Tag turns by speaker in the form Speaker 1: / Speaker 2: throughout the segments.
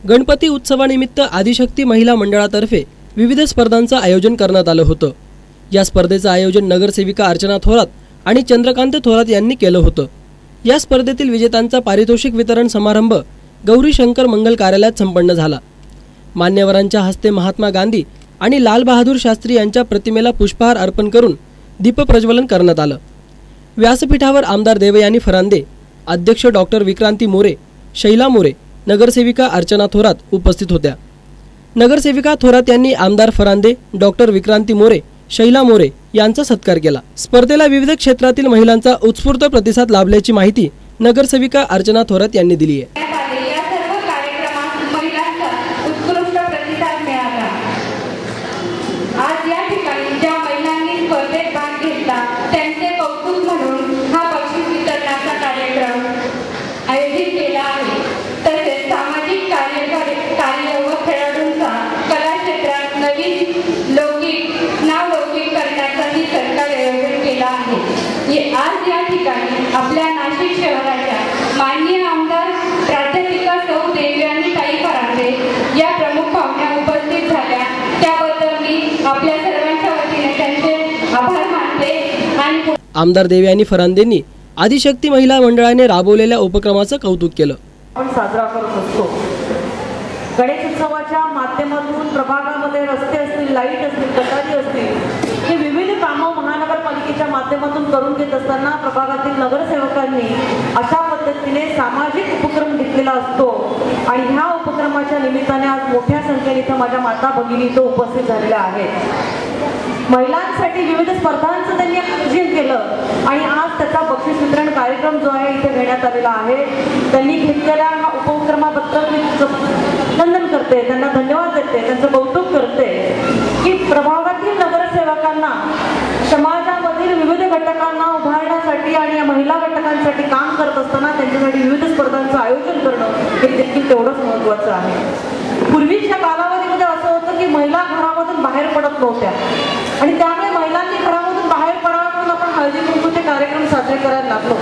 Speaker 1: गणपती उत्सवानिमित्त आदिशक्ती महिला मंडळातर्फे विविध स्पर्धांचं आयोजन करण्यात आलं होतं। या स्पर्धेचं आयोजन नगरसेविका अर्चना थोरात आणि चंद्रकांत थोरात यांनी केलं होतं। या स्पर्धेतील विजेत्यांचा पारितोषिक वितरण समारंभ गौरी शंकर मंगल कार्यालयात संपन्न झाला। मान्यवरांच्या हस्ते महात्मा गांधी आणि लाल बहादूर शास्त्री यांच्या प्रतिमेला पुष्पहार अर्पण करून दीपप्रज्वलन करण्यात आलं। व्यासपीठावर आमदार देवयानी फरांदे, अध्यक्ष डॉक्टर विक्रांती मोरे, शैला मोरे, नगरसेविका अर्चना थोरात उपस्थित होत्या। नगरसेविका थोरात यांनी आमदार फरांदे, डॉक्टर विक्रांती मोरे, शैला मोरे यांचा सत्कार केला। स्पर्धेला विविध क्षेत्रातील महिलांचा उत्स्फूर्त प्रतिसाद लाभल्याची माहिती नगरसेविका अर्चना थोरात यांनी दिली आहे।
Speaker 2: आज या ठिकाणी ज्या महिलांनी स्पर्धेत भाग घेतला त्यांचे कौतुक म्हणून हा बक्षीस वितरणाचा कार्यक्रम आयोजित केला आहे। तसेच सामाजिक कार्य व खेळाडूंचा कला क्षेत्रात नवीन नावलौकिक करण्यासाठी सरकार आयोजन केला आहे। आज या ठिकाणी आपल्या नाशिक शहराच्या माननीय आमदार प्राध्यापिका सौ देवयानी फरांदे या प्रमुख पाहुण्या उपस्थित झाल्या, त्याबद्दल मी आपल्या सर्वांच्या वतीने त्यांचे आभार मानते। आणि
Speaker 1: आमदार देवयानी फरांदेंनी आदिशक्ती महिला मंडळाने राबवलेल्या उपक्रमाचं कौतुक केलं।
Speaker 3: आपण साजरा करत असतो गणेश उत्सवाच्या माध्यमातून प्रभागामध्ये रस्ते असतील, लाईट असतील, गटारी असतील, हे विविध कामं महानगरपालिकेच्या माध्यमातून करून घेत असताना प्रभागातील नगरसेवकांनी अशा पद्धतीने सामाजिक उपक्रम घेतलेला असतो आणि ह्या उपक्रमाच्या निमित्ताने आज मोठ्या संख्येने इथं माझ्या माता भगिनी इथं उपस्थित झालेल्या आहेत। महिलांसाठी विविध स्पर्धांचं त्यांनी आयोजन केलं आणि आज त्याचा बक्षीस वितरण कार्यक्रम जो आहे इथे घेण्यात आलेला आहे। त्यांनी घेतलेल्या हा उपक्रमाबद्दल मी अभिनंदन करते, त्यांना धन्यवाद देते, त्यांचं कौतुक करते की प्रभागातील नगरसेवकांना समाजामधील विविध घटकांना उभारण्यासाठी आणि या महिला घटकांसाठी काम करत असताना त्यांच्यासाठी विविध स्पर्धांचं आयोजन करणं हे देखील तेवढंच महत्त्वाचं आहे। पूर्वीच्या कालावधीमध्ये असं होतं की महिला घरामधून बाहेर पडत नव्हत्या आणि त्यामुळे महिलांनी घरामधून बाहेर पडावं म्हणून आपण हळदी कुंकूचे कार्यक्रम साजरे करायला लागलो।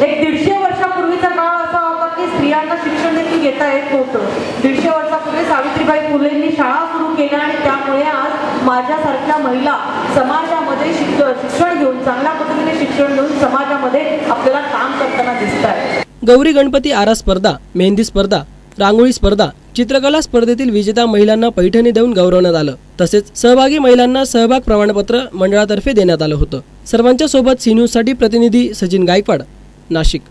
Speaker 3: 150 वर्षापूर्वीचा काळ असा होता की स्त्रियांना शिक्षण देखील घेता येत नव्हतं। 150 वर्षापूर्वी सावित्रीबाई फुलेंनी शाळा सुरू केल्या आणि त्यामुळे आज माझ्यासारख्या महिला समाजामध्ये शिक्षण घेऊन, चांगल्या पद्धतीने शिक्षण घेऊन समाजामध्ये आपल्याला काम करताना दिसत आहे।
Speaker 1: गौरी गणपती आरा स्पर्धा, मेहंदी स्पर्धा, रांगोळी स्पर्धा, चित्रकला स्पर्धेतील विजेत्या महिलांना पैठणी देऊन गौरवण्यात आलं। तसेच सहभागी महिलांना सहभाग प्रमाणपत्र मंडळातर्फे देण्यात आलं होतं। सर्वांच्या सोबत सी न्यूज साठी प्रतिनिधी सचिन गायकवाड, नाशिक।